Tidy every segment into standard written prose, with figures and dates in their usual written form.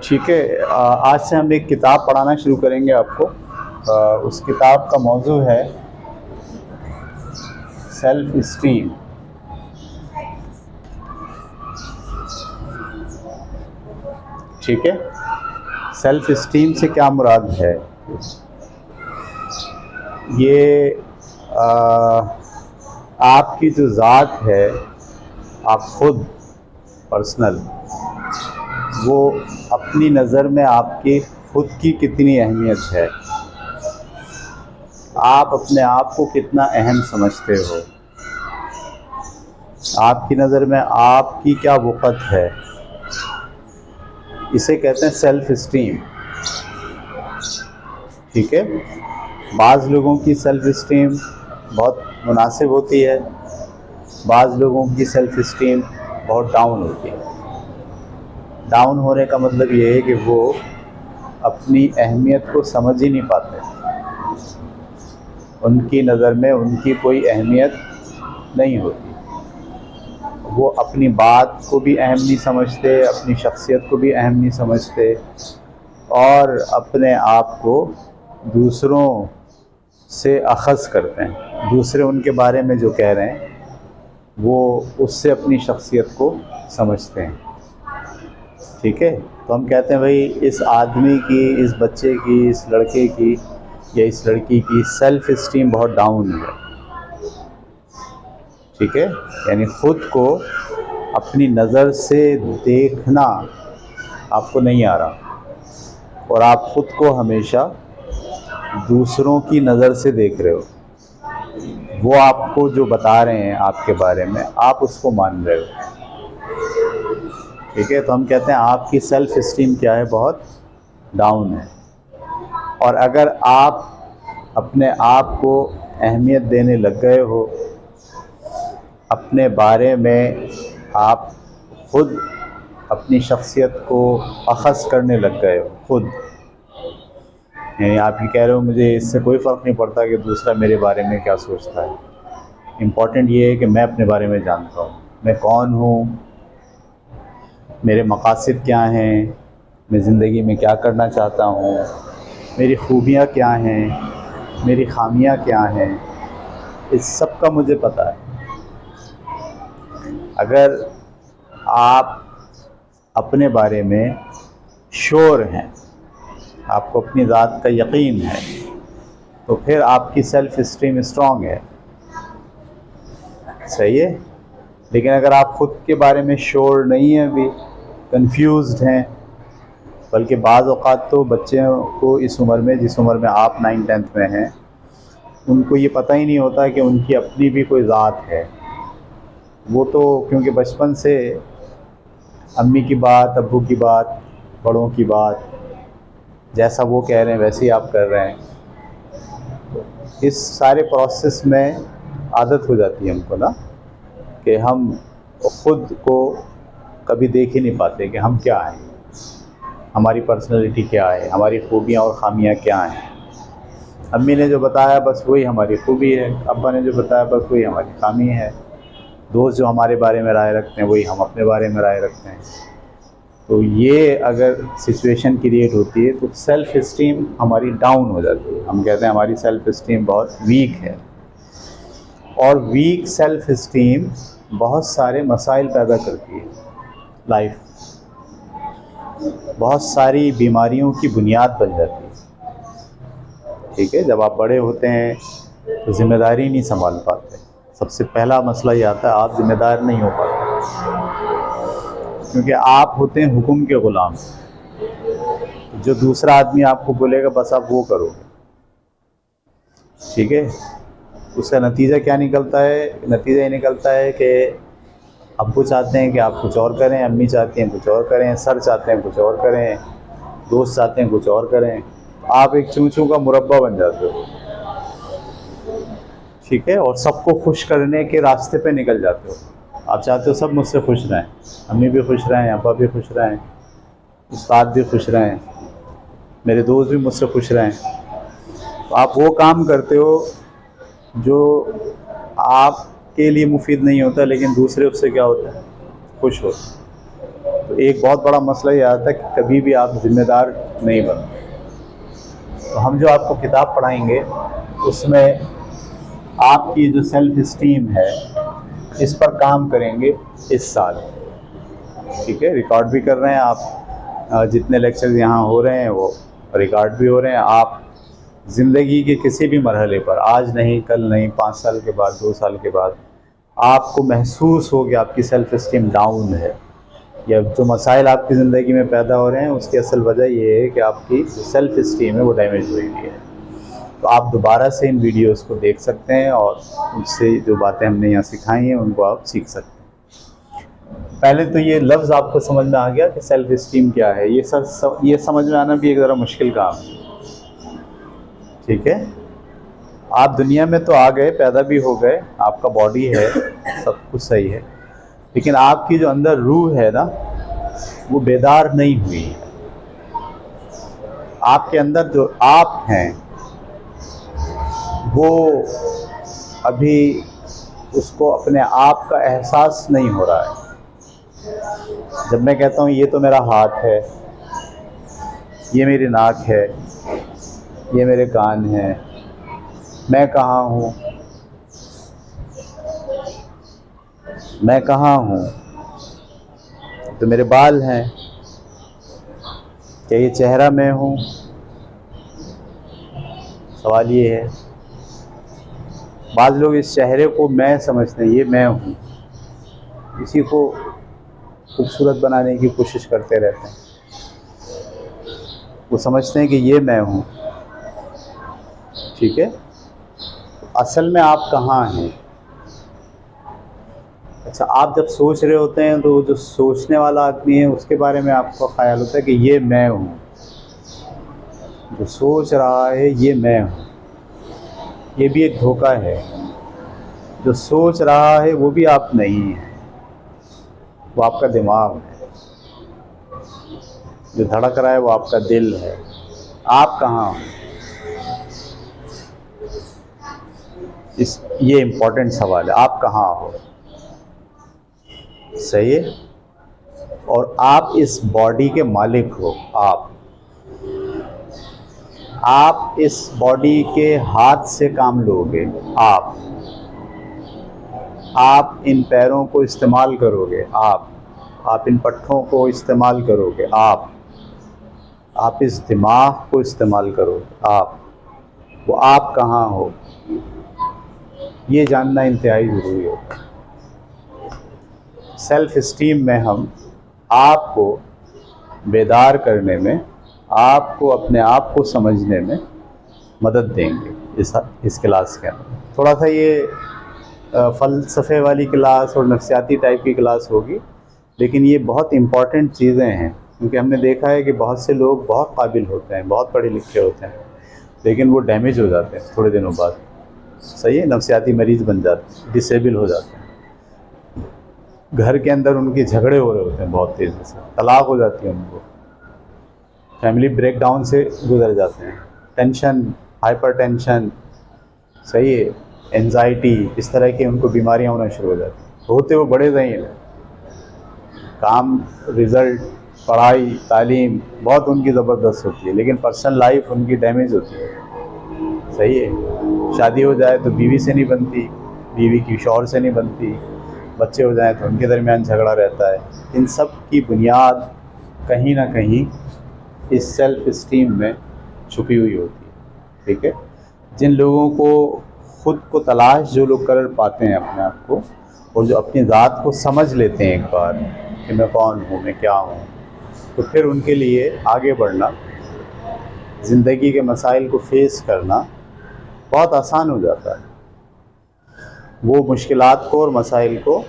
ठीक है। आज से हम एक किताब पढ़ाना शुरू करेंगे आपको। उस किताब का मौजू है सेल्फ इस्टीम। ठीक है, सेल्फ इस्टीम से क्या मुराद है? ये आपकी जो ज़ात है, आप खुद पर्सनल, वो अपनी नज़र में आपकी खुद की कितनी अहमियत है, आप अपने आप को कितना अहम समझते हो, आपकी नज़र में आपकी क्या वक़्त है, इसे कहते हैं सेल्फ़ इस्टीम। ठीक है, बाज़ लोगों की सेल्फ़ इस्टीम बहुत मुनासिब होती है, बाज़ लोगों की सेल्फ़ इस्टीम बहुत डाउन होती है। डाउन होने का मतलब ये है कि वो अपनी अहमियत को समझ ही नहीं पाते, उनकी नज़र में उनकी कोई अहमियत नहीं होती, वो अपनी बात को भी अहम नहीं समझते, अपनी शख्सियत को भी अहम नहीं समझते, और अपने आप को दूसरों से अख़ज़ करते हैं। दूसरे उनके बारे में जो कह रहे हैं वो उससे अपनी शख्सियत को समझते हैं। ठीक है, तो हम कहते हैं भाई इस आदमी की, इस बच्चे की, इस लड़के की या इस लड़की की सेल्फ़ इस्टीम बहुत डाउन है। ठीक है, यानी ख़ुद को अपनी नज़र से देखना आपको नहीं आ रहा, और आप ख़ुद को हमेशा दूसरों की नज़र से देख रहे हो। वो आपको जो बता रहे हैं आपके बारे में, आप उसको मान रहे हो। ठीक है, तो हम कहते हैं आपकी सेल्फ़ इस्टीम क्या है, बहुत डाउन है। और अगर आप अपने आप को अहमियत देने लग गए हो, अपने बारे में आप ख़ुद अपनी शख्सियत को अख़ज़ करने लग गए हो ख़ुद, यानी आप ये कह रहे हो मुझे इससे कोई फ़र्क नहीं पड़ता कि दूसरा मेरे बारे में क्या सोचता है, इम्पॉर्टेंट ये है कि मैं अपने बारे में जानता हूँ, मैं कौन हूँ, मेरे मक़ासिद क्या हैं, मैं ज़िंदगी में क्या करना चाहता हूँ, मेरी खूबियाँ क्या हैं, मेरी ख़ामियाँ क्या हैं, इस सब का मुझे पता है। अगर आप अपने बारे में श्योर हैं, आपको अपनी ज़ात का यकीन है, तो फिर आपकी सेल्फ़ इस्टीम स्ट्रॉन्ग है। सही है। लेकिन अगर आप ख़ुद के बारे में श्योर नहीं हैं, अभी कंफ्यूज्ड हैं, बल्कि बाज़ औक़ात तो बच्चों को इस उम्र में, जिस उम्र में आप 9th-10th में हैं, उनको ये पता ही नहीं होता कि उनकी अपनी भी कोई ज़ात है। वो तो क्योंकि बचपन से अम्मी की बात, अब्बू की बात, बड़ों की बात, जैसा वो कह रहे हैं वैसे ही आप कर रहे हैं, इस सारे प्रोसेस में आदत हो जाती है हमको ना, कि हम ख़ुद को कभी देख ही नहीं पाते कि हम क्या हैं, हमारी पर्सनैलिटी क्या है, हमारी खूबियाँ और ख़ामियाँ क्या हैं। अम्मी ने जो बताया बस वही हमारी खूबी है, अब्बा ने जो बताया बस वही हमारी ख़ामी है, दोस्त जो हमारे बारे में राय रखते हैं वही हम अपने बारे में राय रखते हैं। तो ये अगर सिचुएशन क्रिएट होती है तो सेल्फ़ इस्टीम हमारी डाउन हो जाती है। हम कहते हैं हमारी सेल्फ़ इस्टीम बहुत वीक है, और वीक सेल्फ़ इस्टीम बहुत सारे मसाइल पैदा करती है। लाइफ बहुत सारी बीमारियों की बुनियाद बन जाती है। ठीक है, जब आप बड़े होते हैं तो ज़िम्मेदारी नहीं संभाल पाते। सबसे पहला मसला ये आता है, आप ज़िम्मेदार नहीं हो पाते, क्योंकि आप होते हैं हुक्म के ग़ुलाम। जो दूसरा आदमी आपको बोलेगा बस आप वो करोगे। ठीक है, उसका नतीजा क्या निकलता है? नतीजा ये निकलता है कि अब्बू चाहते हैं कि आप कुछ और करें, अम्मी चाहती हैं कुछ और करें, सर चाहते हैं कुछ और करें, दोस्त चाहते हैं कुछ और करें, आप एक चूं-चूं का मुरब्बा बन जाते हो। ठीक है, और सबको खुश करने के रास्ते पे निकल जाते हो। आप चाहते हो सब मुझसे खुश रहें, अम्मी भी खुश रहें, अब्बा भी खुश रहें, उस्ताद भी खुश रहें, मेरे दोस्त भी मुझसे खुश रहें। तो आप वो काम करते हो जो आपके लिए मुफीद नहीं होता, लेकिन दूसरे उससे क्या होता है, खुश होते हैं। तो एक बहुत बड़ा मसला ये आता है कि कभी भी आप ज़िम्मेदार नहीं बनते। तो हम जो आपको किताब पढ़ाएंगे उसमें आपकी जो सेल्फ इस्टीम है इस पर काम करेंगे इस साल। ठीक है, रिकॉर्ड भी कर रहे हैं आप, जितने लेक्चर्स यहाँ हो रहे हैं वो रिकॉर्ड भी हो रहे हैं। आप ज़िंदगी के किसी भी मरहले पर, आज नहीं, कल नहीं, 5 साल के बाद, 2 साल के बाद, आपको महसूस हो कि आपकी सेल्फ़ इस्टीम डाउन है या जो मसाइल आपकी ज़िंदगी में पैदा हो रहे हैं उसकी असल वजह ये है कि आपकी जो सेल्फ़ इस्टीम है वो डैमेज हुई है। तो आप दोबारा से इन वीडियोस को देख सकते हैं और उससे जो बातें हमने यहाँ सिखाई हैं उनको आप सीख सकते हैं। पहले तो ये लफ्ज़ आपको समझ में आ गया कि सेल्फ़ इस्टीम क्या है। ये समझ में आना भी एक ज़रा मुश्किल काम है। ठीक है, आप दुनिया में तो आ गए, पैदा भी हो गए, आपका बॉडी है, सब कुछ सही है, लेकिन आपकी जो अंदर रूह है ना वो बेदार नहीं हुई है। आपके अंदर जो आप हैं वो अभी उसको अपने आप का एहसास नहीं हो रहा है। जब मैं कहता हूँ ये तो मेरा हाथ है, ये मेरी नाक है, ये मेरे कान हैं, मैं कहाँ हूँ, मैं कहाँ हूँ, तो मेरे बाल हैं, क्या ये चेहरा मैं हूँ? सवाल ये है। बाज़ लोग इस चेहरे को मैं समझते हैं, ये मैं हूँ, इसी को खूबसूरत बनाने की कोशिश करते रहते हैं। वो समझते हैं कि ये मैं हूँ। ठीक है, असल में आप कहाँ हैं? अच्छा, आप जब सोच रहे होते हैं तो जो सोचने वाला आदमी है उसके बारे में आपको ख्याल होता है कि ये मैं हूँ, जो सोच रहा है ये मैं हूँ। ये भी एक धोखा है। जो सोच रहा है वो भी आप नहीं है, वो आपका दिमाग है। जो धड़क रहा है वो आपका दिल है। आप कहाँ हो? ये इम्पोर्टेंट सवाल है, आप कहाँ हो? सही है। और आप इस बॉडी के मालिक हो। आप इस बॉडी के हाथ से काम लोगे। आप इन पैरों को इस्तेमाल करोगे। आप इन पट्ठों को इस्तेमाल करोगे। आप इस दिमाग को इस्तेमाल करोगे। वो आप कहाँ हो ये जानना इंतहाई ज़रूरी है। सेल्फ़ इस्टीम में हम आपको बेदार करने में, आपको अपने आप को समझने में मदद देंगे इस क्लास के अंदर। थोड़ा सा ये फ़लसफ़े वाली क्लास और नफ्सियाती टाइप की क्लास होगी, लेकिन ये बहुत इम्पॉर्टेंट चीज़ें हैं, क्योंकि हमने देखा है कि बहुत से लोग बहुत काबिल होते हैं, बहुत पढ़े लिखे होते हैं, लेकिन वो डैमेज हो जाते हैं थोड़े दिनों बाद। सही है, नफ्सियाती मरीज़ बन जाते हैं, डिसेबल हो जाते हैं। घर के अंदर उनके झगड़े हो रहे होते हैं बहुत तेज़ी से, तलाक हो जाती है उनको, फैमिली ब्रेकडाउन से गुजर जाते हैं, टेंशन, हाइपरटेंशन, सही है, एंजाइटी, इस तरह की उनको बीमारियां होना शुरू हो जाती हैं। होते वो बड़े ज़हीन हैं, काम, रिज़ल्ट, पढ़ाई, तालीम बहुत उनकी ज़बरदस्त होती है, लेकिन पर्सनल लाइफ उनकी डैमेज होती है। सही है, शादी हो जाए तो बीवी से नहीं बनती, बीवी की शौहर से नहीं बनती, बच्चे हो जाएं तो उनके दरमियान झगड़ा रहता है। इन सब की बुनियाद कहीं ना कहीं इस सेल्फ़ इस्टीम में छुपी हुई होती है। ठीक है, जिन लोगों को ख़ुद को तलाश जो लोग कर पाते हैं अपने आप को, और जो अपनी ज़ात को समझ लेते हैं एक बार कि मैं कौन हूँ, मैं क्या हूँ, तो फिर उनके लिए आगे बढ़ना, ज़िंदगी के मसाइल को फेस करना बहुत आसान हो जाता है। वो मुश्किलात को और मसाइल को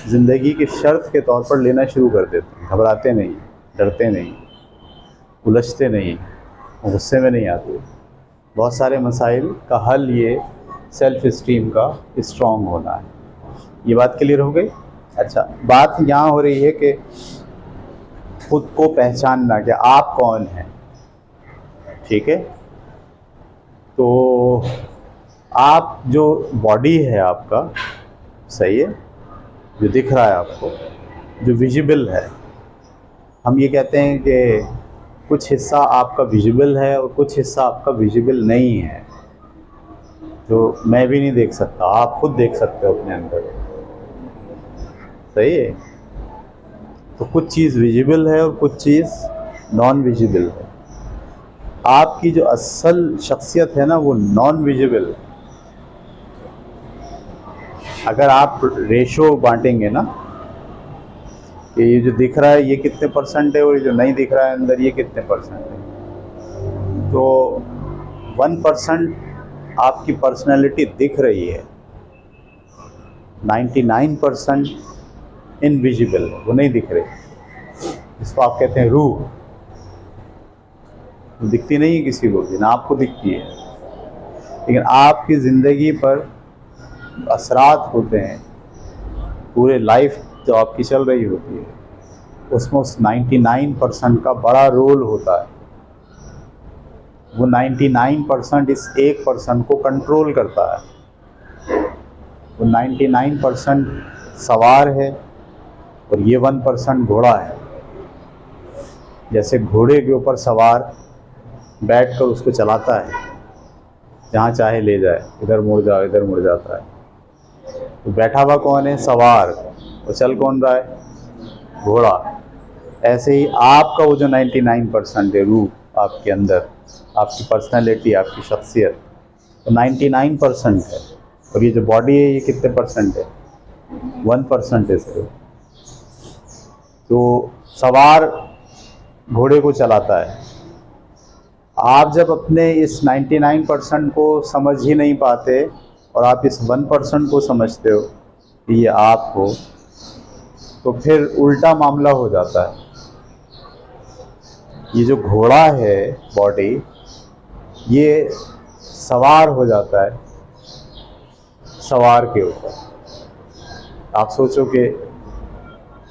ज़िंदगी की शर्त के तौर पर लेना शुरू कर देते हैं। घबराते नहीं, डरते नहीं, उलझते नहीं, गुस्से में नहीं आते। बहुत सारे मसाइल का हल ये सेल्फ़ इस्टीम का स्ट्रॉन्ग होना है। ये बात क्लियर हो गई? अच्छा, बात यहाँ हो रही है कि खुद को पहचानना कि आप कौन हैं। ठीक है, तो आप जो बॉडी है आपका, सही है, जो दिख रहा है आपको, जो विजिबल है, हम ये कहते हैं कि कुछ हिस्सा आपका विजिबल है और कुछ हिस्सा आपका विजिबल नहीं है, जो मैं भी नहीं देख सकता, आप खुद देख सकते हो अपने अंदर। सही है? तो कुछ चीज़ विजिबल है और कुछ चीज़ नॉन विजिबल है। आपकी जो असल शख्सियत है ना, वो नॉन विजिबल है। अगर आप रेशो बांटेंगे ना कि ये जो दिख रहा है ये कितने परसेंट है और ये जो नहीं दिख रहा है अंदर ये कितने परसेंट है, तो 1% आपकी पर्सनैलिटी दिख रही है, 99% इनविजिबल है, वो नहीं दिख रही। इसको आप कहते हैं रूह। दिखती नहीं है किसी को भी, ना आपको दिखती है, लेकिन आपकी ज़िंदगी पर असरात होते हैं, पूरे लाइफ जो आपकी चल रही होती है उसमें उस 99% का बड़ा रोल होता है। वो 99% इस 1% को कंट्रोल करता है। वो 99% सवार है और ये 1% घोड़ा है। जैसे घोड़े के ऊपर सवार बैठकर उसको चलाता है, जहाँ चाहे ले जाए, इधर मुड़ जाओ, इधर मुड़ जाता है। तो बैठा हुआ कौन है? सवार। और चल कौन रहा है? घोड़ा। ऐसे ही आपका वो जो 99% है, रूह आपके अंदर, आपकी पर्सनैलिटी, आपकी शख्सियत, तो 99% है। और ये जो बॉडी है ये कितने परसेंट है? 1% है सिर्फ। तो सवार घोड़े को चलाता है। आप जब अपने इस 99% को समझ ही नहीं पाते और आप इस 1% को समझते हो कि ये आप हो, तो फिर उल्टा मामला हो जाता है। ये जो घोड़ा है बॉडी, ये सवार हो जाता है सवार के ऊपर। आप सोचो कि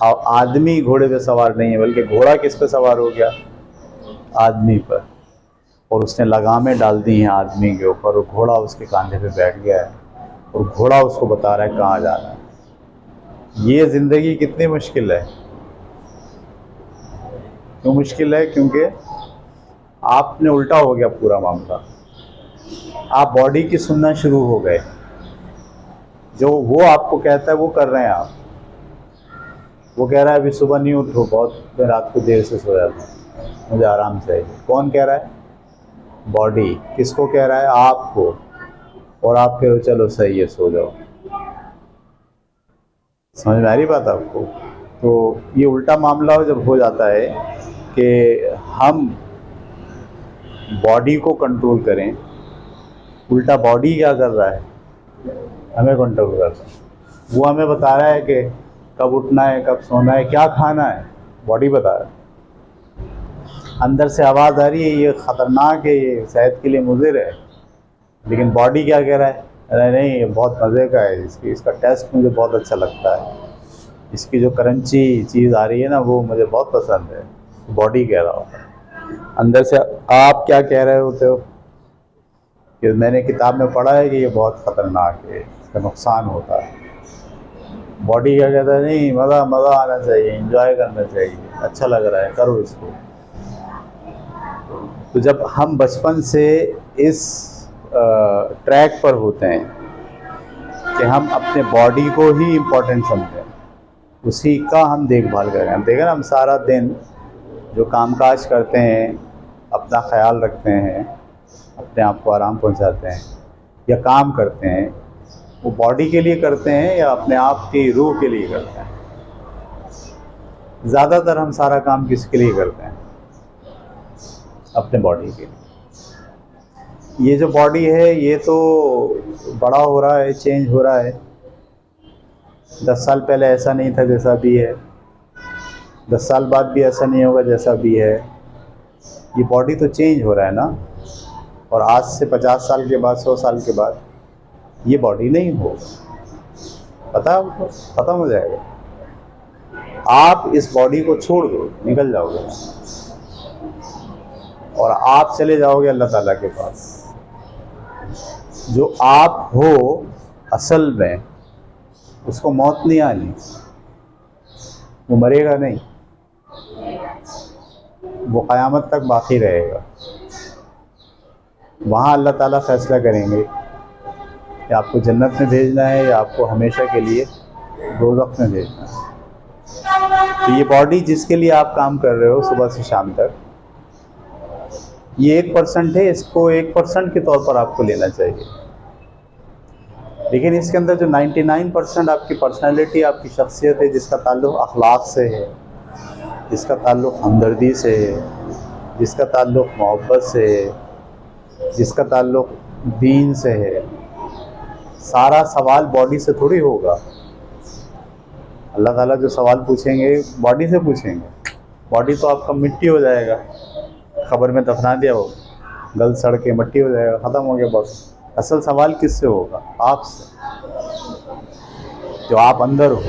आदमी घोड़े पे सवार नहीं है, बल्कि घोड़ा किस पे सवार हो गया? आदमी पर। और उसने लगामें डाल दी हैं आदमी के ऊपर और घोड़ा उसके कांधे पे बैठ गया है और घोड़ा उसको बता रहा है कहाँ जाना है। ये ज़िंदगी कितनी मुश्किल है। क्यों मुश्किल है? क्योंकि आपने उल्टा हो गया पूरा मामला। आप बॉडी की सुनना शुरू हो गए, जो वो आपको कहता है वो कर रहे हैं आप। वो कह रहा है अभी सुबह नहीं उठो, बहुत मैं रात को देर से सोया था, मुझे आराम चाहिए। कौन कह रहा है? बॉडी। किसको कह रहा है? आपको। और आप कहो चलो सही है सो जाओ। समझ में आ रही बात आपको? तो ये उल्टा मामला जब हो जाता है कि हम बॉडी को कंट्रोल करें, उल्टा बॉडी क्या कर रहा है? हमें कंट्रोल कर रहा है। वो हमें बता रहा है कि कब उठना है, कब सोना है, क्या खाना है, बॉडी बता रहा है। अंदर से आवाज़ आ रही है ये ख़तरनाक है, ये सेहत के लिए मुज़िर है, लेकिन बॉडी क्या कह रहा है? अरे नहीं, ये बहुत मज़े का है, इसका टेस्ट मुझे बहुत अच्छा लगता है, इसकी जो करंची चीज़ आ रही है ना वो मुझे बहुत पसंद है। बॉडी कह रहा होता है। अंदर से आप क्या कह रहे होते हो कि मैंने किताब में पढ़ा है कि ये बहुत ख़तरनाक है, इसका नुकसान होता है। बॉडी क्या कहता है? नहीं, मज़ा मज़ा आना चाहिए, एंजॉय करना चाहिए, अच्छा लग रहा है, करो इसको। तो जब हम बचपन से इस ट्रैक पर होते हैं कि हम अपने बॉडी को ही इम्पोर्टेंट समझें, उसी का हम देखभाल करें। हम देखें ना, हम सारा दिन जो कामकाज करते हैं, अपना ख्याल रखते हैं, अपने आप को आराम पहुंचाते हैं या काम करते हैं, वो बॉडी के लिए करते हैं या अपने आप की रूह के लिए करते हैं? ज़्यादातर हम सारा काम किसके लिए करते हैं? अपने बॉडी के लिए। ये जो बॉडी है ये तो बड़ा हो रहा है, चेंज हो रहा है। 10 साल पहले ऐसा नहीं था जैसा भी है, 10 साल बाद भी ऐसा नहीं होगा जैसा भी है। ये बॉडी तो चेंज हो रहा है ना। और आज से 50 साल के बाद, 100 साल के बाद ये बॉडी नहीं होगा, पता है आपको? ख़त्म हो जाएगा। आप इस बॉडी को छोड़ दो, निकल जाओगे और आप चले जाओगे अल्लाह ताला के पास। जो आप हो असल में, उसको मौत नहीं आनी, वो मरेगा नहीं। वो क़यामत तक बाकी रहेगा। वहाँ अल्लाह ताला फ़ैसला करेंगे कि आपको जन्नत में भेजना है या आपको हमेशा के लिए दोज़ख में भेजना है। तो ये बॉडी जिसके लिए आप काम कर रहे हो सुबह से शाम तक, ये 1% है, इसको 1% के तौर पर आपको लेना चाहिए। लेकिन इसके अंदर जो 99% आपकी पर्सनैलिटी, आपकी शख्सियत है, जिसका ताल्लुक़ अखलाक से है, जिसका ताल्लुक़ हमदर्दी से है, जिसका ताल्लुक़ मोहब्बत से है, जिसका ताल्लुक़ दीन से है, सारा सवाल बॉडी से थोड़ी होगा। अल्लाह ताला जो सवाल पूछेंगे बॉडी से पूछेंगे। बॉडी तो आपका मिट्टी हो जाएगा, खबर में दफना दिया हो, गल सड़ के मिट्टी हो जाएगा, ख़त्म हो गया बॉडी। असल सवाल किससे होगा? आपसे, जो आप अंदर हो।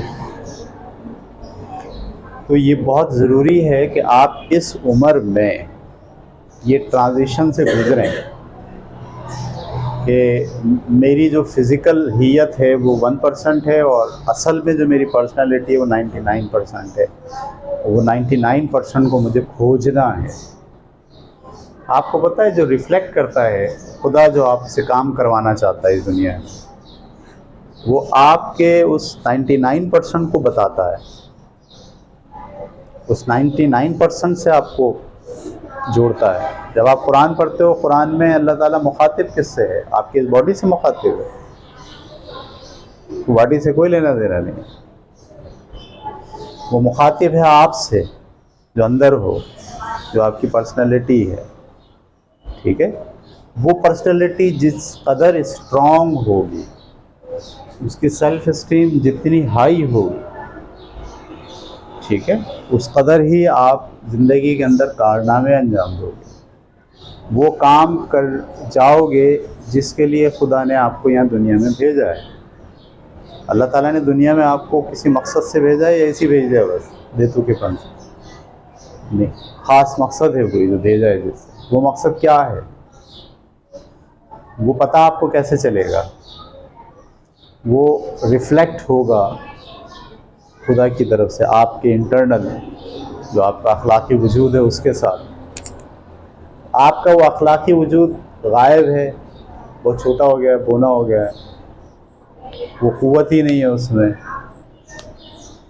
तो ये बहुत ज़रूरी है कि आप इस उम्र में ये ट्रांजिशन से गुज़रें कि मेरी जो फ़िज़िकल हियत है वो 1% है और असल में जो मेरी पर्सनालिटी है वो 99% है। वो 99% को मुझे खोजना है। आपको पता है, जो रिफ़्लेक्ट करता है खुदा, जो आपसे काम करवाना चाहता है इस दुनिया में, वो आपके उस 99% को बताता है। उस 99% से आपको जोड़ता है। जब आप कुरान पढ़ते हो, कुरान में अल्लाह ताला मुखातिब किससे है? आपकी इस बॉडी से मुखातिब है। बॉडी से कोई लेना देना नहीं, वो मुखातिब है आपसे, जो अंदर हो, जो आपकी पर्सनैलिटी है। ठीक है? वो पर्सनैलिटी जिस कदर स्ट्रॉन्ग होगी, उसकी सेल्फ इस्टीम जितनी हाई होगी, ठीक है, उस कदर ही आप ज़िंदगी के अंदर कारनामे अंजाम दोगे, वो काम कर जाओगे जिसके लिए खुदा ने आपको यहाँ दुनिया में भेजा है। अल्लाह ताला ने दुनिया में आपको किसी मकसद से भेजा है या ऐसे ही भेज दिया बस बेतुकेपन से? नहीं, ख़ास मकसद है कोई जो भेजा है जिससे। वो मकसद क्या है वो पता आपको कैसे चलेगा? वो रिफ़्लेक्ट होगा खुदा की तरफ से आपके इंटरनल, जो आपका अखलाकी वजूद है उसके साथ। आपका वो अखलाकी वजूद गायब है, बहुत छोटा हो गया है, बोना हो गया है, वो क़ुव्वत ही नहीं है उसमें।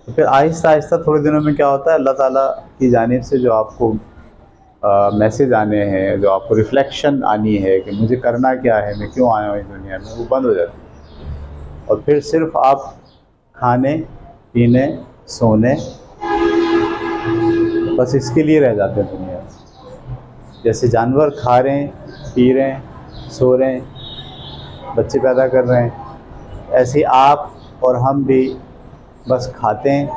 तो फिर आहिस्ता आहिस्ता थोड़े दिनों में क्या होता है, अल्लाह ताला की जानिब से जो आपको मैसेज आने हैं, जो आपको रिफ़्लेक्शन आनी है कि मुझे करना क्या है, मैं क्यों आया हूँ इस दुनिया में, वो बंद हो जाती है। और फिर सिर्फ़ आप खाने पीने सोने, बस इसके लिए रह जाते हैं दुनिया में। जैसे जानवर खा रहे हैं, पी रहे हैं, सो रहे हैं, बच्चे पैदा कर रहे हैं, ऐसे आप और हम भी बस खाते हैं,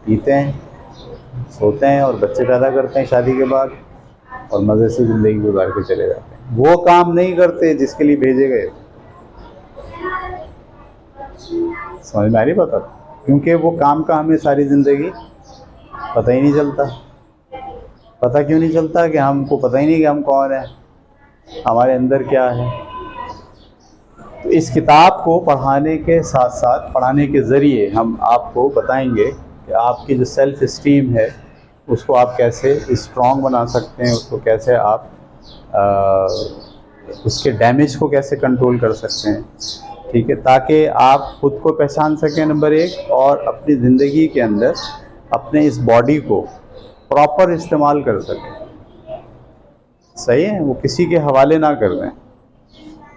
पीते हैं, सोते हैं और बच्चे पैदा करते हैं शादी के बाद, और मज़े से ज़िंदगी गुजार के चले जाते हैं। वो काम नहीं करते जिसके लिए भेजे गए। समझ में आ रही बात? क्योंकि वो काम का हमें सारी ज़िंदगी पता ही नहीं चलता। पता क्यों नहीं चलता? कि हमको पता ही नहीं कि हम कौन हैं, हमारे अंदर क्या है। तो इस किताब को पढ़ाने के साथ साथ, पढ़ाने के ज़रिए हम आपको बताएंगे कि आपकी जो सेल्फ़ इस्टीम है उसको आप कैसे स्ट्रॉन्ग बना सकते हैं, उसको कैसे आप उसके डैमेज को कैसे कंट्रोल कर सकते हैं। ठीक है? ताकि आप ख़ुद को पहचान सकें नंबर 1, और अपनी ज़िंदगी के अंदर अपने इस बॉडी को प्रॉपर इस्तेमाल कर सकें। सही है? वो किसी के हवाले ना कर दें।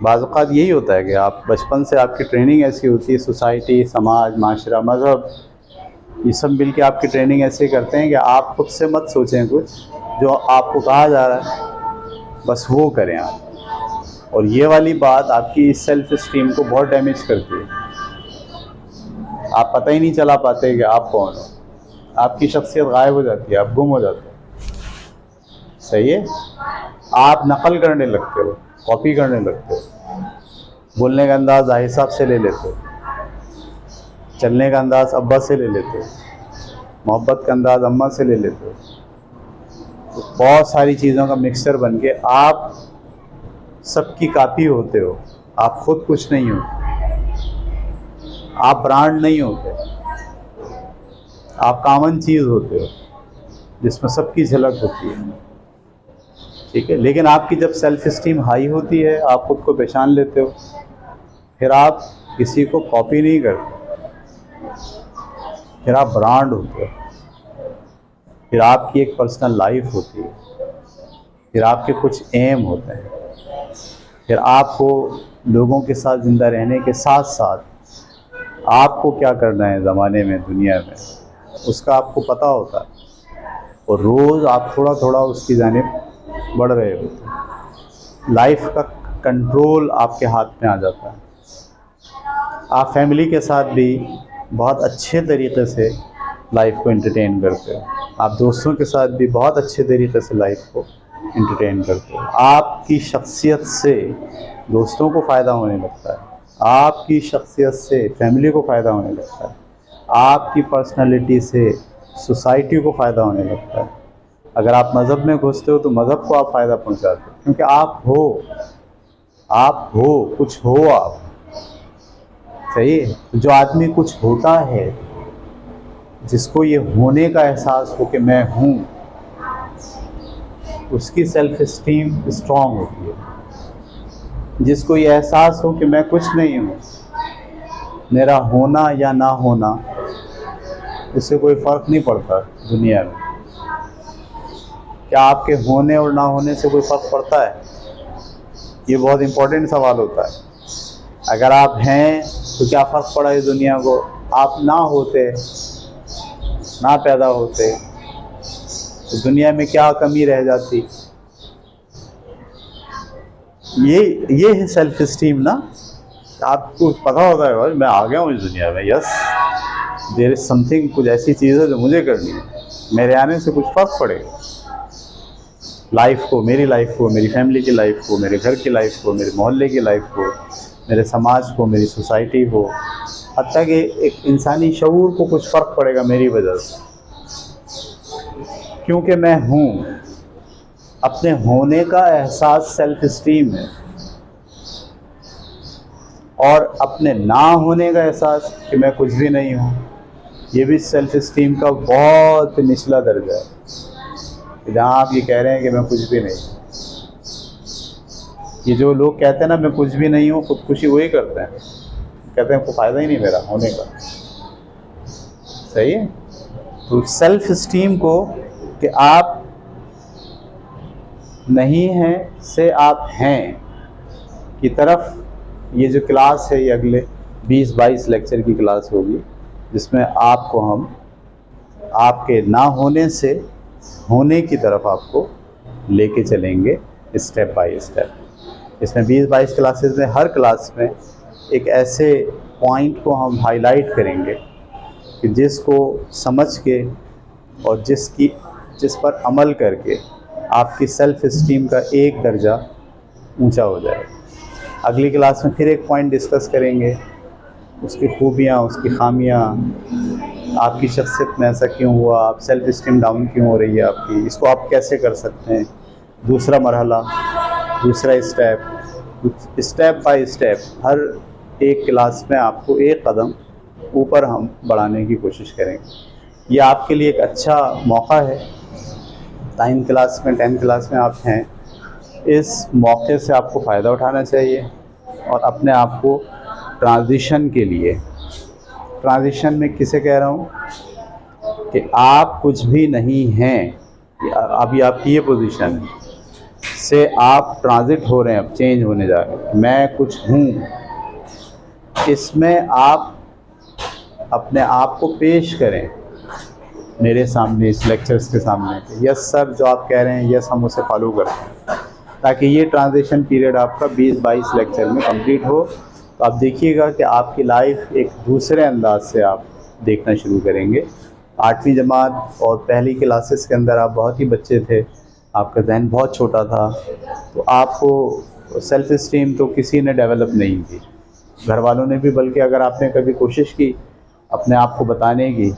बाज़ औक़ात यही होता है कि आप बचपन से आपकी ट्रेनिंग ऐसी होती है, सोसाइटी, समाज, माशरा, मज़हब, ये सब मिल के आपकी ट्रेनिंग ऐसे करते हैं कि आप खुद से मत सोचें कुछ, जो आपको कहा जा रहा है बस वो करें आप। और ये वाली बात आपकी सेल्फ़ इस्टीम को बहुत डैमेज करती है। आप पता ही नहीं चला पाते कि आप कौन हो, आपकी शख्सियत गायब हो जाती है, आप गुम हो जाते हो। सही है? आप नकल करने लगते हो, कॉपी करने लगते हो, बोलने का अंदाज़ आहिर साहब से ले लेते हो, चलने का अंदाज़ अब्बा से ले लेते हो, मोहब्बत का अंदाज़ अम्मा से ले लेते हो। तो बहुत सारी चीज़ों का मिक्सचर बन के आप सबकी कापी होते हो। आप खुद कुछ नहीं हो, आप ब्रांड नहीं होते, आप कॉमन चीज़ होते हो। जिसमें सबकी झलक होती है, ठीक है। लेकिन आपकी जब सेल्फ इस्टीम हाई होती है, आप खुद को पहचान लेते हो, फिर आप किसी को कॉपी नहीं करते, फिर आप ब्रांड होते हो, फिर आपकी एक पर्सनल लाइफ होती है, फिर आपके कुछ एम होते हैं, फिर आपको लोगों के साथ ज़िंदा रहने के साथ साथ आपको क्या करना है ज़माने में, दुनिया में, उसका आपको पता होता है, और रोज़ आप थोड़ा थोड़ा उसकी जानिब बढ़ रहे होते हैं। लाइफ का कंट्रोल आपके हाथ में आ जाता है। आप फैमिली के साथ भी बहुत अच्छे तरीक़े से लाइफ को एंटरटेन करते हो, आप दोस्तों के साथ भी बहुत अच्छे तरीक़े से लाइफ को एंटरटेन करते हो। आपकी शख्सियत से दोस्तों को फ़ायदा होने लगता है, आपकी शख्सियत से फैमिली को फ़ायदा होने लगता है, आपकी पर्सनालिटी से सोसाइटी को फ़ायदा होने लगता है। अगर आप मज़हब में घुसते हो तो मज़हब को आप फ़ायदा पहुंचाते हो, क्योंकि आप हो, कुछ हो आप, सही है। जो आदमी कुछ होता है, जिसको ये होने का एहसास हो कि मैं हूँ, उसकी सेल्फ इस्टीम स्ट्रॉन्ग होती है। जिसको ये एहसास हो कि मैं कुछ नहीं हूँ, मेरा होना या ना होना, इससे कोई फ़र्क नहीं पड़ता दुनिया में। क्या आपके होने और ना होने से कोई फ़र्क पड़ता है? ये बहुत इम्पोर्टेंट सवाल होता है। अगर आप हैं तो क्या फ़र्क पड़ा इस दुनिया को? आप ना होते, ना पैदा होते तो दुनिया में क्या कमी रह जाती? ये है सेल्फ इस्टीम ना। आपको पता होता है भाई मैं आ गया हूँ इस दुनिया में, यस देयर इज़ समथिंग, कुछ ऐसी चीज़ है जो मुझे करनी है, मेरे आने से कुछ फ़र्क पड़ेगा लाइफ को, मेरी लाइफ को, मेरी फैमिली की लाइफ को, मेरे घर की लाइफ को, मेरे मोहल्ले की लाइफ को, मेरे समाज को, मेरी सोसाइटी को, हत्ता कि एक इंसानी शऊर को कुछ फ़र्क पड़ेगा मेरी वजह से, क्योंकि मैं हूँ। अपने होने का एहसास सेल्फ इस्टीम है, और अपने ना होने का एहसास कि मैं कुछ भी नहीं हूँ, ये भी सेल्फ इस्टीम का बहुत निचला दर्जा है। जहाँ आप ये कह रहे हैं कि मैं कुछ भी नहीं, ये जो लोग कहते हैं ना मैं कुछ भी नहीं हूँ, खुदकुशी वही करते हैं, कहते हैं कोई फ़ायदा ही नहीं मेरा होने का, सही है। तो सेल्फ इस्टीम को कि आप नहीं हैं से आप हैं की तरफ, ये जो क्लास है ये अगले 20-22 लेक्चर की क्लास होगी, जिसमें आपको हम आपके ना होने से होने की तरफ आपको लेके चलेंगे स्टेप बाय स्टेप। इसमें 20-22 क्लासेस में हर क्लास में एक ऐसे पॉइंट को हम हाईलाइट करेंगे कि जिसको समझ के और जिस पर अमल करके आपकी सेल्फ इस्टीम का एक दर्जा ऊंचा हो जाए। अगली क्लास में फिर एक पॉइंट डिस्कस करेंगे, उसकी खूबियाँ, उसकी खामियाँ, आपकी शख्सियत में ऐसा क्यों हुआ, आप सेल्फ इस्टीम डाउन क्यों हो रही है आपकी, इसको आप कैसे कर सकते हैं। दूसरा मरहला, दूसरा स्टेप बाय स्टेप हर एक क्लास में आपको एक कदम ऊपर हम बढ़ाने की कोशिश करेंगे। ये आपके लिए एक अच्छा मौका है। 9th क्लास में 10th क्लास में आप हैं, इस मौके से आपको फ़ायदा उठाना चाहिए और अपने आप को ट्रांजिशन के लिए, ट्रांजिशन में किसे कह रहा हूँ कि आप कुछ भी नहीं हैं, अभी आपकी ये पोजीशन है, से आप ट्रांजिट हो रहे हैं, अब चेंज होने जा रहे हैं, मैं कुछ हूँ। इसमें आप अपने आप को पेश करें मेरे सामने, इस लेक्चर्स के सामने, यस सर जो आप कह रहे हैं यस हम उसे फॉलो करते हैं, ताकि ये ट्रांजिशन पीरियड आपका 20-22 लेक्चर में कंप्लीट हो। तो आप देखिएगा कि आपकी लाइफ एक दूसरे अंदाज से आप देखना शुरू करेंगे। 8वीं जमात और पहली क्लासेस के अंदर आप बहुत ही बच्चे थे, आपका जहन बहुत छोटा था, तो आपको सेल्फ इस्टीम तो किसी ने डेवलप नहीं की, घर वालों ने भी, बल्कि अगर आपने कभी कोशिश की अपने आप को बताने की,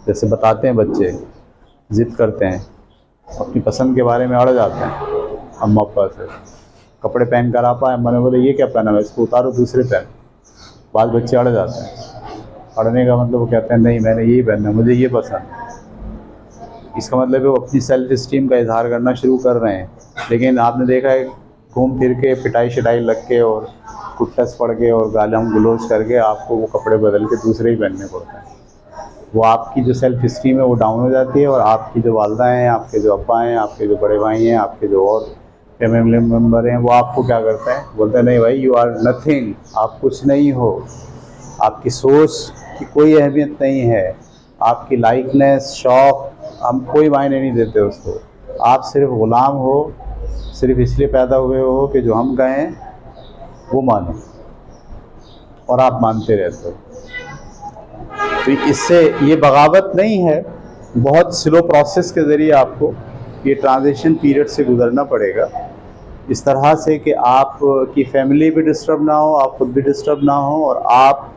जैसे बताते हैं बच्चे ज़िद करते हैं, अपनी पसंद के बारे में अड़ जाते हैं अम्मा पापा से, कपड़े पहन कर आप आए, मैंने बोले ये क्या पहना है, इसको उतारो दूसरे पहन, बाद बच्चे अड़ जाते हैं। अड़ने का मतलब वो कहते हैं नहीं मैंने यही पहनना है, मुझे ये पसंद है। इसका मतलब है वो अपनी सेल्फ इस्टीम का इजहार करना शुरू कर रहे हैं। लेकिन आपने देखा है घूम फिर के पिटाई शिटाई लग के और कुट्टस पड़ के और गालम गलोच करके आपको वो कपड़े बदल के दूसरे ही पहनने पड़ते हैं। वो आपकी जो सेल्फ इस्टीम है वो डाउन हो जाती है, और आपकी जो वालदा हैं, आपके जो अब्बा हैं, आपके जो बड़े भाई हैं, आपके जो और फैमिली मेम्बर हैं, वो आपको क्या करते हैं, बोलते हैं नहीं भाई यू आर नथिंग, आप कुछ नहीं हो, आपकी सोच की कोई अहमियत नहीं है, आपकी लाइकनेस शौक़ हम कोई मायने नहीं देते उसको, आप सिर्फ ग़ुलाम हो, सिर्फ इसलिए पैदा हुए हो कि जो हम कहें वो मानो, और आप मानते रहते हो। तो इससे ये बगावत नहीं है, बहुत स्लो प्रोसेस के ज़रिए आपको ये ट्रांजिशन पीरियड से गुज़रना पड़ेगा, इस तरह से कि आप की फैमिली भी डिस्टर्ब ना हो, आप खुद भी डिस्टर्ब ना हो, और आप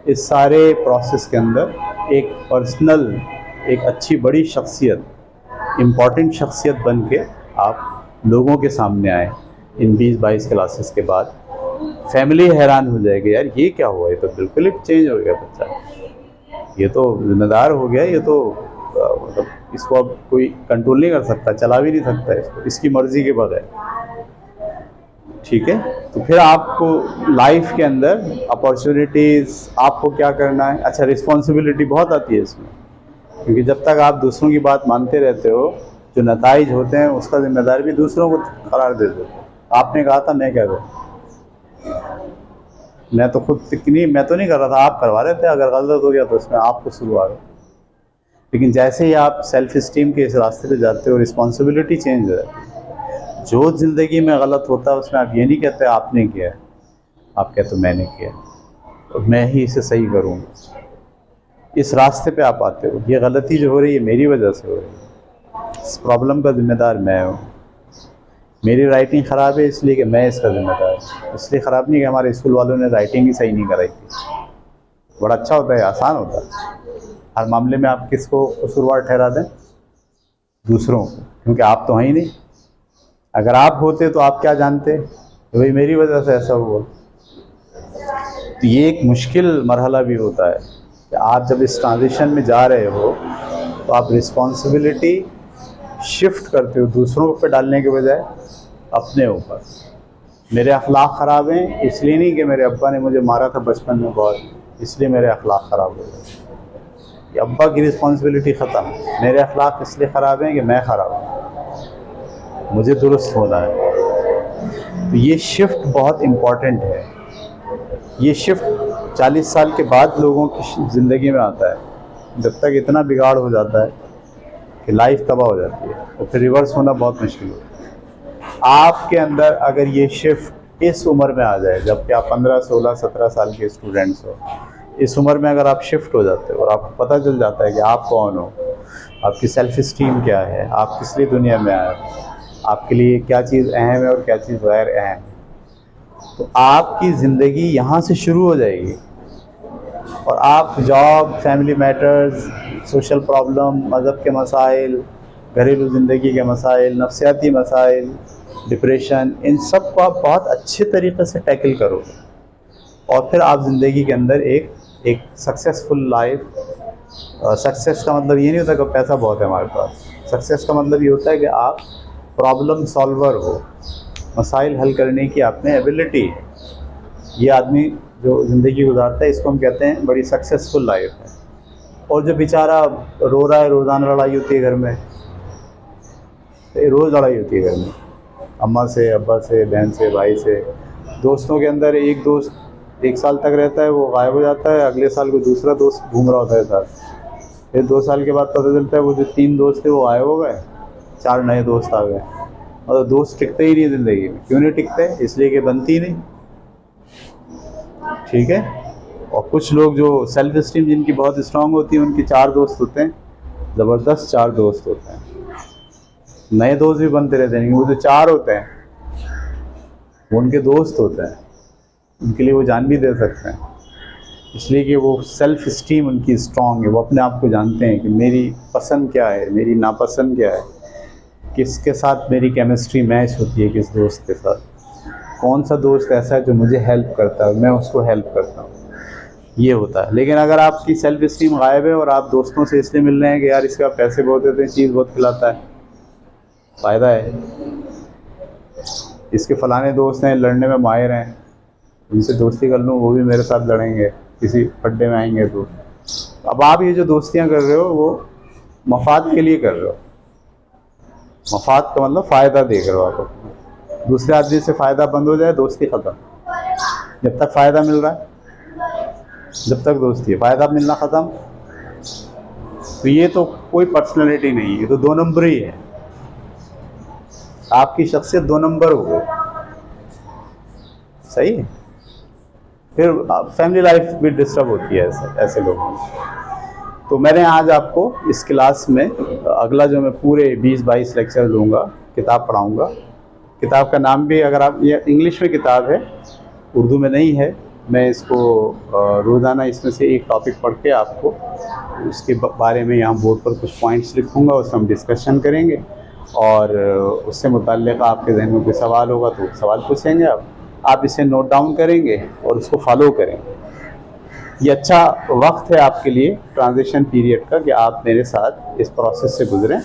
इस सारे प्रोसेस के अंदर एक पर्सनल, एक अच्छी बड़ी शख्सियत, इम्पॉर्टेंट शख्सियत बन के आप लोगों के सामने आए। इन 20-22 क्लासेस के बाद फैमिली हैरान हो जाएगी, यार ये क्या हुआ, ये तो बिल्कुल ही चेंज हो गया बच्चा, ये तो जिम्मेदार हो गया, ये तो मतलब इसको अब कोई कंट्रोल नहीं कर सकता, चला भी नहीं सकता इसको, इसकी मर्ज़ी के बगैर। ठीक है, तो फिर आपको लाइफ के अंदर अपॉर्चुनिटीज़, आपको क्या करना है, अच्छा रिस्पॉन्सिबिलिटी बहुत आती है इसमें, क्योंकि जब तक आप दूसरों की बात मानते रहते हो, जो नताइज होते हैं उसका जिम्मेदार भी दूसरों को करार दे दो। आपने कहा था मैं क्या करूँ, मैं तो खुद मैं तो नहीं कर रहा था, आप करवा रहे थे, अगर गलत हो गया तो उसमें आप कसूर आ गए। लेकिन जैसे ही आप सेल्फ इस्टीम के इस रास्ते पे जाते हो, रिस्पॉन्सिबिलिटी चेंज हो जाती है। जो ज़िंदगी में गलत होता है उसमें आप ये नहीं कहते आपने किया है, आप कहते मैंने किया, तो मैं ही इसे सही करूँगा। इस रास्ते पे आप आते हो, ये गलती जो हो रही है मेरी वजह से हो रही है, इस प्रॉब्लम का ज़िम्मेदार मैं हूँ, मेरी राइटिंग ख़राब है इसलिए कि मैं इसका ज़िम्मेदार हूँ, इसलिए ख़राब नहीं कि हमारे स्कूल वालों ने राइटिंग ही सही नहीं कराई थी। बड़ा अच्छा होता है, आसान होता है, हर मामले में आप किसको कसूरवार ठहरा दें, दूसरों को, क्योंकि आप तो हैं ही नहीं। अगर आप होते तो आप क्या जानते कि भाई मेरी वजह से ऐसा हुआ। तो ये एक मुश्किल मरहला भी होता है कि आप जब इस ट्रांजिशन में जा रहे हो तो आप रिस्पॉन्सिबिलिटी शिफ्ट करते हो दूसरों पे डालने के बजाय अपने ऊपर। मेरे अखलाक ख़राब हैं इसलिए नहीं कि मेरे अब्बा ने मुझे मारा था बचपन में बहुत, इसलिए मेरे अखलाक ख़राब हो गए। अब्बा की रिस्पॉन्सिबिलिटी ख़त्म, मेरे अखलाक इसलिए ख़राब हैं कि मैं ख़राब हूँ, मुझे दुरुस्त होना है। तो ये शिफ्ट बहुत इम्पॉर्टेंट है। ये शिफ्ट 40 साल के बाद लोगों की ज़िंदगी में आता है। जब तक इतना बिगाड़ हो जाता है कि लाइफ तबाह हो जाती है, तो फिर रिवर्स होना बहुत मुश्किल होता है। आपके अंदर अगर ये शिफ्ट इस उम्र में आ जाए, जबकि आप 15, 16, 17 साल के स्टूडेंट्स हो, इस उम्र में अगर आप शिफ्ट हो जाते हो और आपको पता चल जाता है कि आप कौन हो, आपकी सेल्फ इस्टीम क्या है, आप किस लिए दुनिया में आए, आपके लिए क्या चीज़ अहम है और क्या चीज़ गैर अहम है, तो आपकी ज़िंदगी यहाँ से शुरू हो जाएगी। और आप job, family matters, social problem, मज़हब के मसाइल, घरेलू ज़िंदगी के मसाइल, नफ्सियाती मसाइल, डिप्रेशन, इन सब को आप बहुत अच्छे तरीक़े से टैकल करोगे। और फिर आप ज़िंदगी के अंदर एक सक्सेसफुल लाइफ, सक्सेस का मतलब ये नहीं होता कि पैसा बहुत है हमारे पास। सक्सेस का मतलब ये होता है कि आप प्रॉब्लम सॉल्वर हो, मसाइल हल करने की आप में एबिलिटी है। ये आदमी जो ज़िंदगी गुजारता है इसको हम कहते हैं बड़ी सक्सेसफुल लाइफ है। और जो बेचारा रो रहा है, रोज़ाना लड़ाई होती है घर में, रोज़ लड़ाई होती है घर में, अम्मा से, अब्बा से, बहन से, भाई से, दोस्तों के अंदर एक दोस्त 1 साल तक रहता है, वो गायब हो जाता है, अगले साल कोई दूसरा दोस्त घूम रहा होता है साथ। फिर 2 साल के बाद पता चलता है वो जो 3 दोस्त थे वो गायब हो गए, 4 नए दोस्त आ गए। और दोस्त टिकते ही नहीं ज़िंदगी में। क्यों नहीं टिकते? इसलिए कि बनती नहीं। ठीक है। और कुछ लोग जो सेल्फ इस्टीम जिनकी बहुत स्ट्रांग होती है, उनके 4 दोस्त होते हैं, ज़बरदस्त 4 दोस्त होते हैं, नए दोस्त भी बनते रहते हैं, लेकिन वो जो 4 होते हैं वो उनके दोस्त होते हैं, उनके लिए वो जान भी दे सकते हैं, इसलिए कि वो सेल्फ इस्टीम उनकी स्ट्रांग है। वो अपने आप को जानते हैं कि मेरी पसंद क्या है, मेरी नापसंद क्या है, किसके साथ मेरी केमिस्ट्री मैच होती है, किस दोस्त के साथ, कौन सा दोस्त ऐसा है जो मुझे हेल्प करता है, मैं उसको हेल्प करता हूँ। ये होता है। लेकिन अगर आपकी सेल्फ इस्टीम गायब है और आप दोस्तों से इसलिए मिल रहे हैं कि यार इसका पैसे बहुत देते हैं, चीज़ बहुत खिलाता है, फ़ायदा है, इसके फ़लाने दोस्त हैं लड़ने में माहिर हैं, उनसे दोस्ती कर लूँ, वो भी मेरे साथ लड़ेंगे, किसी अड्डे में आएंगे तो। अब आप ये जो दोस्तियाँ कर रहे हो वो मफाद के लिए कर रहे हो। मफाद का मतलब फ़ायदा देख रहे हो आप अपना। दूसरे आदमी से फ़ायदा बंद हो जाए, दोस्ती ख़त्म। जब तक फ़ायदा मिल रहा है, जब तक दोस्ती है, फ़ायदा मिलना ख़त्म, तो ये तो कोई पर्सनैलिटी नहीं है, ये तो दो नंबर ही है। आपकी शख्सियत दो नंबर हो गई, सही है। फिर फैमिली लाइफ भी डिस्टर्ब होती है ऐसे लोगों में। तो मैंने आज आपको इस क्लास में अगला जो मैं पूरे 20-22 लेक्चर दूंगा, किताब पढ़ाऊंगा। किताब का नाम भी, अगर आप, ये इंग्लिश में किताब है, उर्दू में नहीं है। मैं इसको रोज़ाना इसमें से एक टॉपिक पढ़ के आपको उसके बारे में यहाँ बोर्ड पर कुछ पॉइंट्स लिखूँगा, उसमें हम डिस्कशन करेंगे और उससे मुताल्लिक़ आपके जहन में कोई सवाल होगा तो सवाल पूछेंगे आप इसे नोट डाउन करेंगे और उसको फॉलो करेंगे। ये अच्छा वक्त है आपके लिए, ट्रांजिशन पीरियड का, कि आप मेरे साथ इस प्रोसेस से गुजरें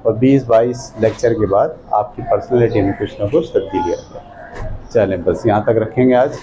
और 20-22 लेक्चर के बाद आपकी पर्सनैलिटी में कुछ ना कुछ तब्दीली आ जाए। चलें, बस यहाँ तक रखेंगे आज।